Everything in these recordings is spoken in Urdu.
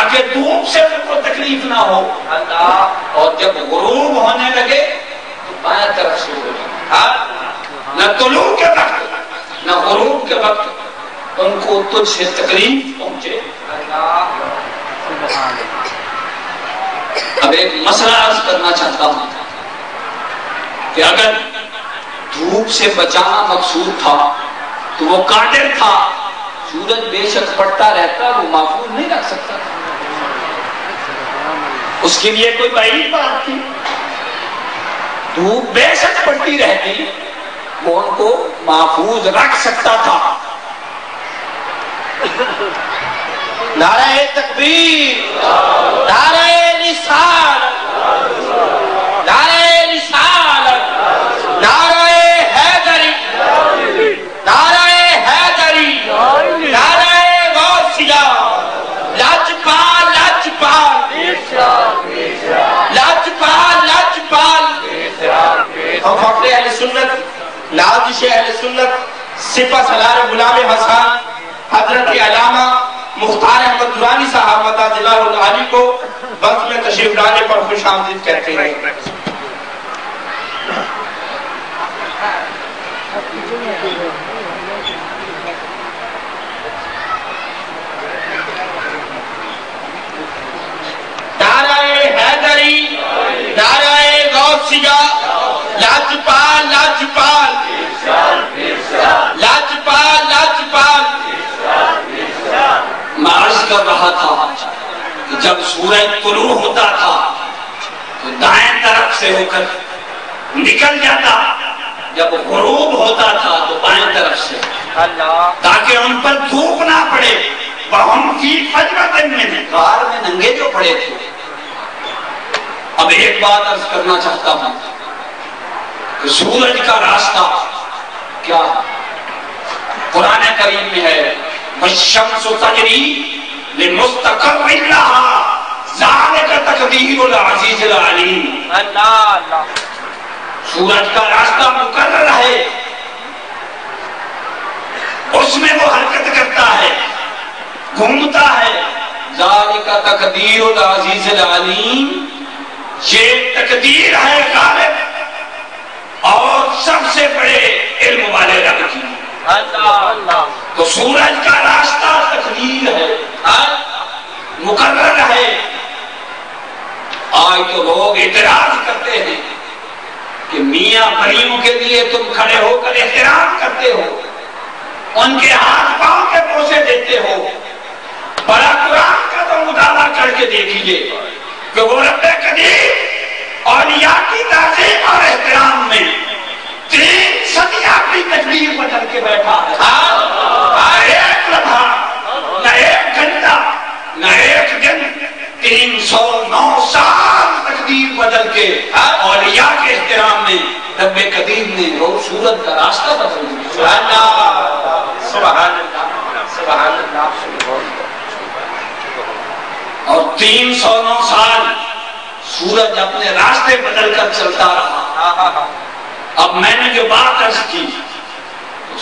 تاکہ دھوپ سے ان کو تکلیف نہ ہو. اور جب غروب ہونے لگے تو بائیں طرف سے ہو جائے. نہ طلوع کے وقت نہ غروب کے وقت ان کو تجھ سے تکلیف پہنچے. اب ایک مسئلہ عرض کرنا چاہتا ہوں کہ اگر دھوپ سے بچانا مقصود تھا تو وہ قادر تھا. سورج بے شک پڑتا رہتا وہ محفوظ نہیں رکھ سکتا. اس کے لیے کوئی بعید بات تھی؟ دھوپ بے شک پڑتی رہتی وہ ان کو محفوظ رکھ سکتا تھا. نعرہ تکبیر، نعرہ رسالت، نعرہ رسالت، نعرہ حیدری، نعرہ حیدری، نعرہ غوثیہ، لاجپال لاجپال، لاجپال لاجپال. ہم فخر اہل سنت، نازش اہل سنت، سپہ سالار غلام حسن حضرت علامہ مختار احمد درانی صاحب مدد اللہ العالی کو وقت میں تشریف لانے پر خوش آمدید کہتے ہیں. نعرہ حیدری، نعرہ غوثیہ، لاجپال لاجپال، لاجپال لاجپال. میں عرض کر رہا تھا کہ جب سورج طلوع ہوتا تھا تو دائیں طرف سے ہو کر نکل جاتا، جب غروب ہوتا تھا تو بائیں طرف سے، تاکہ ان پر دھوپ نہ پڑے. وَهُمْ فِي فَجْوَةٍ مِّنْ، غار میں ننگے جو پڑے تھے. اب ایک بات عرض کرنا چاہتا ہوں کہ سورج کا راستہ کیا قرآن کریم میں ہے، وَالشَّمْسُ تَجْرِي لِمُسْتَقَرٍّ لَهَا ذَلِكَ تَقْدِيرُ الْعَزِيزِ الْعَلِيمِ. سورج کا راستہ مقرر ہے، اس میں وہ حرکت کرتا ہے، گھومتا ہے. ذَلِكَ تَقْدِيرُ الْعَزِيزِ الْعَلِيمِ، یہ تقدیر ہے غالب اور سب سے بڑے علم والے رب کی. تو سورج کا راستہ تقدیر ہے، مقرر ہے. آج تو لوگ اعتراض کرتے ہیں کہ میاں بڑیوں کے لیے تم کھڑے ہو کر احترام کرتے ہو، ان کے ہاتھ پاؤں کے بوسے دیتے ہو. بڑا قرآن کا تو مطالعہ کر کے دیکھیے کہ وہ رب قدیم اولیاء کی تعظیم اور احترام میں 3 صدیاں کی تقدیر بدل کے بیٹھا ہے. نہ ایک لمحہ، نہ ایک گھنٹہ، نہ ایک دن، 309 سال تقدیر بدل کے اولیاء کے احترام میں رب قدیم نے وہ سورج کا راستہ بدل دیا. سبحان اللہ، سبحان اللہ، سبحان اللہ. اور 309 سال سورج اپنے راستے بدل کر چلتا رہا. اب میں نے جو بات عرض کی،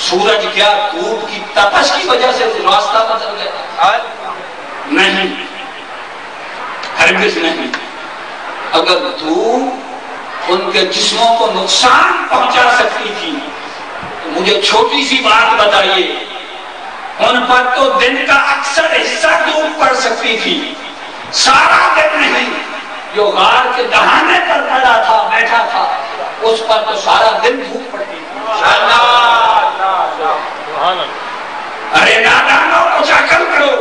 سورج کیا دھوپ کی تپش کی وجہ سے راستہ بدل گیا؟ نہیں، ہرگز نہیں. اگر دھوپ ان کے جسموں کو نقصان پہنچا سکتی تھی تو مجھے چھوٹی سی بات بتائیے، ان پر تو دن کا اکثر حصہ دھوپ پڑ سکتی تھی، سارا دن نہیں. جو غار کے دہانے پر کھڑا تھا، بیٹھا تھا، اس پر تو سارا دن دھوپ پڑتی تھی. ارے نادانوں، کچھ عقل کرو،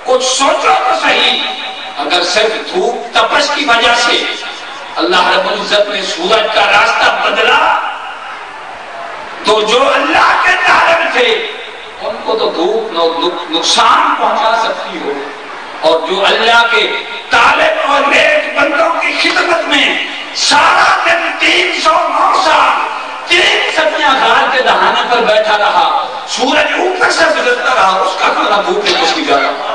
کچھ سوچو تو صحیح. اگر صرف دھوپ تپش کی وجہ سے اللہ رب العزت نے سورج کا راستہ بدلا تو جو اللہ کے طالب تھے ان کو تو دھوپ نقصان پہنچا سکتی ہو، اور جو اللہ کے طالب اور نیک بندوں کی خدمت میں سارا دن 309 سال 3 صدیاں غار کے دہانے پر بیٹھا رہا، سورج اوپر سے گزرتا رہا، اس کا کھانا دھوپ میں کس کی جاتا.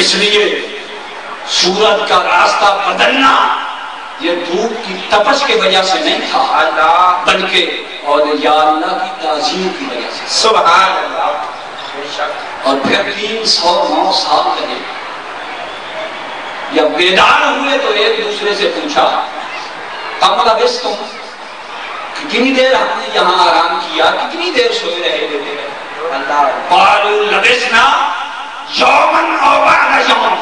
اس لیے سورج کا راستہ بدلنا یہ دھوپ کی تپش کی وجہ سے نہیں تھا اللہ، بلکہ اور یا اللہ کی تعظیم کی وجہ سے. سبحان اللہ. اور پھر 309 سال رہے. جب بیدار ہوئے تو ایک دوسرے سے پوچھا کم لبثتم، کتنی دیر ہم نے یہاں آرام کیا، کتنی دیر سوئے رہے لیتے رہے. قالوا لبثنا یوما او بعض یوم.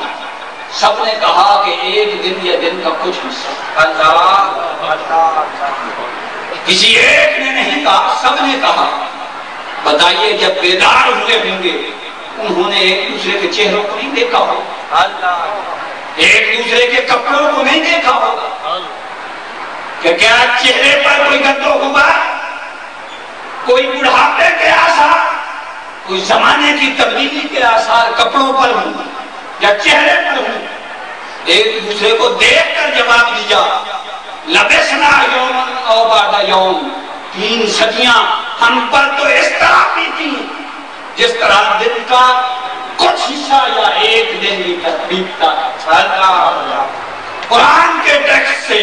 سب نے کہا کہ ایک دن یا دن کا کچھ حصہ. کسی ایک نے نہیں کہا، سب نے کہا. بتائیے جب بیدار ہوئے ہوں گے انہوں نے ایک دوسرے کے چہروں کو نہیں دیکھا ہوگا، ایک دوسرے کے کپڑوں کو نہیں دیکھا ہوگا کہ کیا چہرے پر کوئی گند و غبار، کوئی بڑھاپے کے آثار، کوئی زمانے کی تبدیلی کے آثار کپڑوں پر ہوں یا چہرے پر ہوں. ایک دوسرے کو دیکھ کر جواب دیا لبثنا یومن او بعد یوم. 3 صدیاں ہم پر تو اس طرح بیتی جس طرح دن کا کچھ حصہ یا ایک دن بھی بیتتا. قرآن کے ٹیکسٹ سے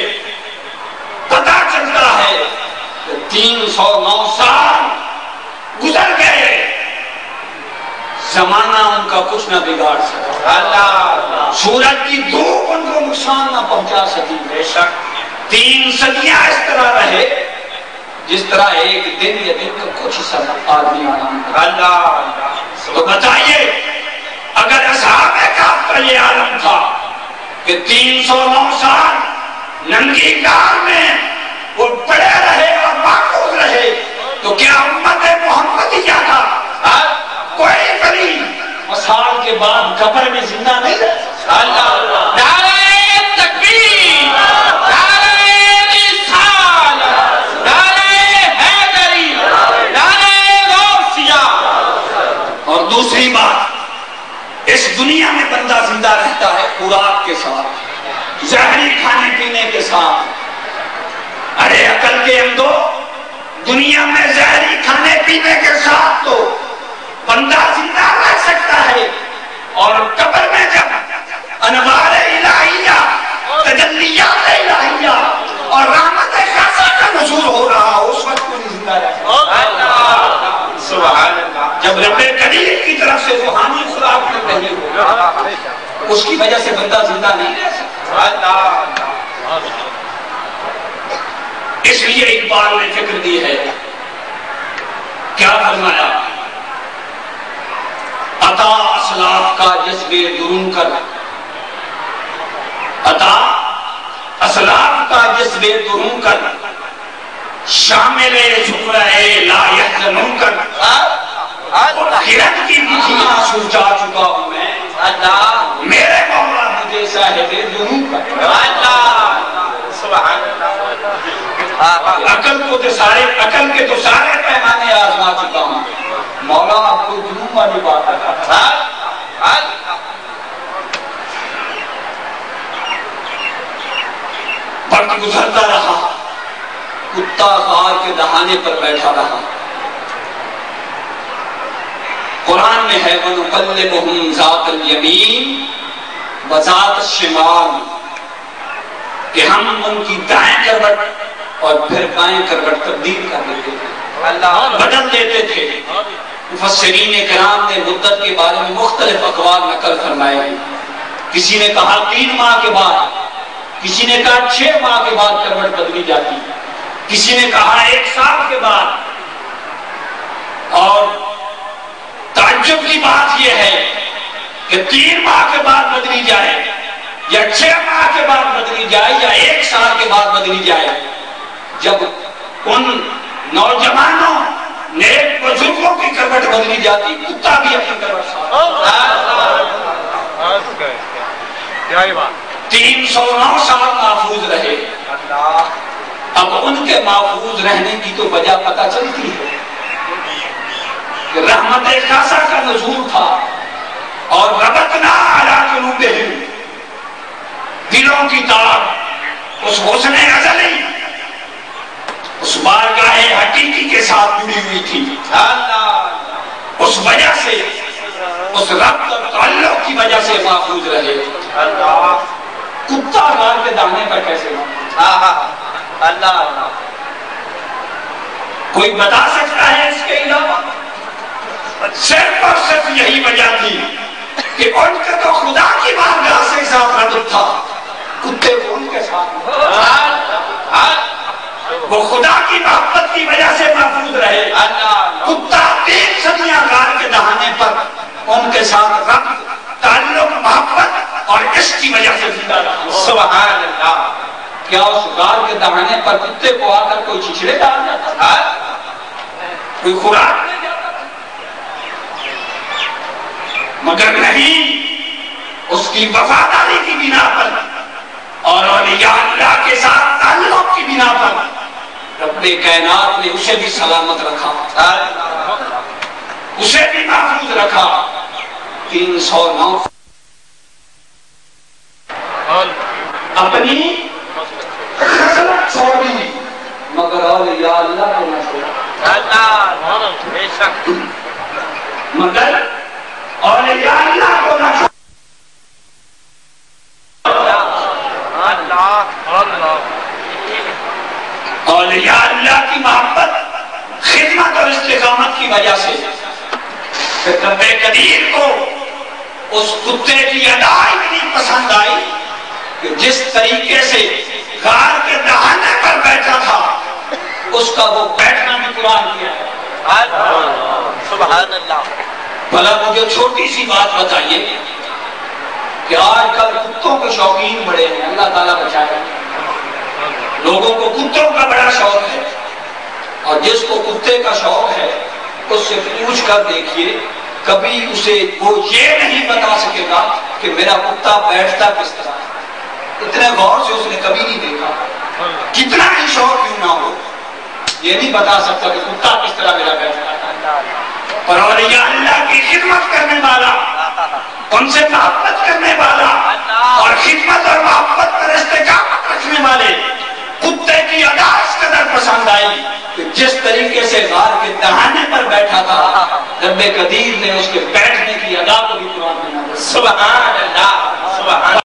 پتا چلتا ہے کہ 309 سال گزر گئے، زمانہ ان کا کچھ نہ بگاڑ سکا، سورج کی دھوپ ان کو نقصان نہ پہنچا سکی. بے شک 3 صدیاں اس طرح رہے جس طرح ایک دن یا دن کا کچھ حصہ آدمی آرام کرتا. تو بتائیے اگر اصحاب کہف کا یہ عالم تھا کہ 309 سال ننگی گار میں وہ پڑے رہے اور محفوظ رہے، تو کیا امت محمدیہ کا کوئی غریب سال کے بعد قبر میں زندہ نہیں رہ؟ نعرہ تکبیر، نعرہ رسالت، نعرہ حیدری، نعرہ غوثیہ. اور دوسری بات، اس دنیا میں بندہ زندہ رہتا ہے خوراک کے ساتھ، زہری کھانے پینے کے ساتھ. ارے عقل کے اندو، دنیا میں زہری کھانے پینے کے ساتھ تو بندہ زندہ رہ سکتا ہے، اور قبر میں جب انوار الہیہ، تجلیات الہیہ اور رحمت خاصہ کا نزول ہو رہا ہو اس وقت کوئی زندہ رہ سکتا. سبحان اللہ. جب رب کریم کی طرف سے روحانی خوراک مل رہی ہو اس کی وجہ سے بندہ زندہ نہیں رہ سکتا. اس لیے اقبال نے فکر دی ہے، کیا فرمایا؟ عطا اسلاف کا جذبے درون کر، عطا اسلاف کا جذبے درون کر، شامل شکرائے لا یحزنون کر. ہرن کی بجھیاں سوچا چکا ہوں میں، میرے مولا مجھے صاحب درون کر. سبحان اللہ. عقل کے تو سارے پیمانے آزما چکا ہوں، مولا آپ کو جنوب والی بات ہے. وقت گزرتا رہا، کتا غار کے دہانے پر بیٹھا رہا. قرآن میں ہے وَنُقَلِّبُهُمْ ذَاتَ الْيَمِينِ وَذَاتَ الشِّمَالِ، کہ ہم ان کی دائیں کروٹ اور پھر بائیں کروٹ تبدیل کر دیتے تھے، بدل دیتے تھے. مفسرین کرام نے مدت کے بارے میں مختلف اقوال نقل فرمائے ہیں. کسی نے کہا 3 ماہ کے بعد، کسی نے کہا 6 ماہ کے بعد کروٹ بدلی جاتی، کسی نے کہا 1 سال کے بعد. اور تعجب کی بات یہ ہے کہ 3 ماہ کے بعد بدلی جائے یا 6 ماہ کے بعد بدلی جائے یا 1 سال کے بعد بدلی جائے، جب ان نوجوانوں نیک بزرگوں کی کروٹ بدلی جاتی کتا بھی اپنی کروٹ کیا بات. 309 سال محفوظ رہے. اب ان کے محفوظ رہنے کی تو وجہ پتہ چلتی ہے کہ رحمت خاصہ کا نزول تھا. اور ربطنا علی قلوبہم، دلوں کی تار اس حسن ازلی، اس بارگاہ حقیقی کے ساتھ جڑی ہوئی تھی. اس وجہ سے، اس ربط اور تعلق کی وجہ سے محفوظ رہے. کتا غار کے دانے پر کیسے محفوظ؟ اللہ کوئی بتا سکتا ہے اس کے علاوہ؟ صرف اور صرف یہی وجہ تھی کہ ان کا تو خدا کی بارگاہ سے حساب رد تھا، کتے کو ان کے ساتھ وہ خدا کی محبت کی وجہ سے محفوظ رہے۔ کتا 3 صدیاں غار کے دہانے پر ان کے ساتھ ربط، تعلق، محبت اور عشق کی وجہ سے زندہ رہا۔ سبحان اللہ۔ کیا اس غار کے دہانے پر کتے کو آ کر کوئی چھچڑے ڈال جاتا تھا؟ کوئی خوراک نہیں جاتا تھا؟ مگر نہیں، اس کی وفاداری کی بنا پر اور اولیاء اللہ کے ساتھ تعلق کی بنا پر رب کائنات نے اسے بھی سلامت رکھا، اسے بھی محفوظ رکھا۔ 309 اپنی خصلت چھوڑی مگر اولیاء اللہ کو نہ چھوڑا، بے شک مگر اولیاء اللہ کو نہ چھوڑا۔ اولیاء اللہ کی محبت، خدمت اور استقامت کی وجہ سے رب قدیر کو اس کتے کی ادا اتنی پسند آئی کہ جس طریقے سے غار کے دہانے پر بیٹھا تھا اس کا وہ بیٹھنا بھی قرآن کیا ہے۔ سبحان اللہ۔ بھلا مجھے چھوٹی سی بات بتائیے کہ آج کل کتوں کے شوقین بڑے ہیں، اللہ تعالیٰ بچائے، لوگوں کو کتوں کا بڑا شوق ہے، اور جس کو کتے کا شوق ہے اس سے پوچھ کر دیکھیے، کبھی اسے وہ یہ نہیں بتا سکے گا کہ میرا کتا بیٹھتا کس طرح، اتنے غور سے اس نے کبھی نہیں دیکھا، کتنا ہی شوق کیوں نہ ہو، یہ نہیں بتا سکتا کہ کتا کس طرح میرا بیٹھتا ہے۔ پر اولیاء اللہ کی خدمت کرنے والا، ان سے محبت کرنے والا اور خدمت اور محبت پر استقامت رکھنے والے کتے کی ادا اس قدر پسند آئی کہ جس طریقے سے غار کے دہانے پر بیٹھا تھا رب قدیر نے اس کے بیٹھنے کی ادا کو بھی قرآن میں نازل کیا۔ سبحان اللہ، سبحان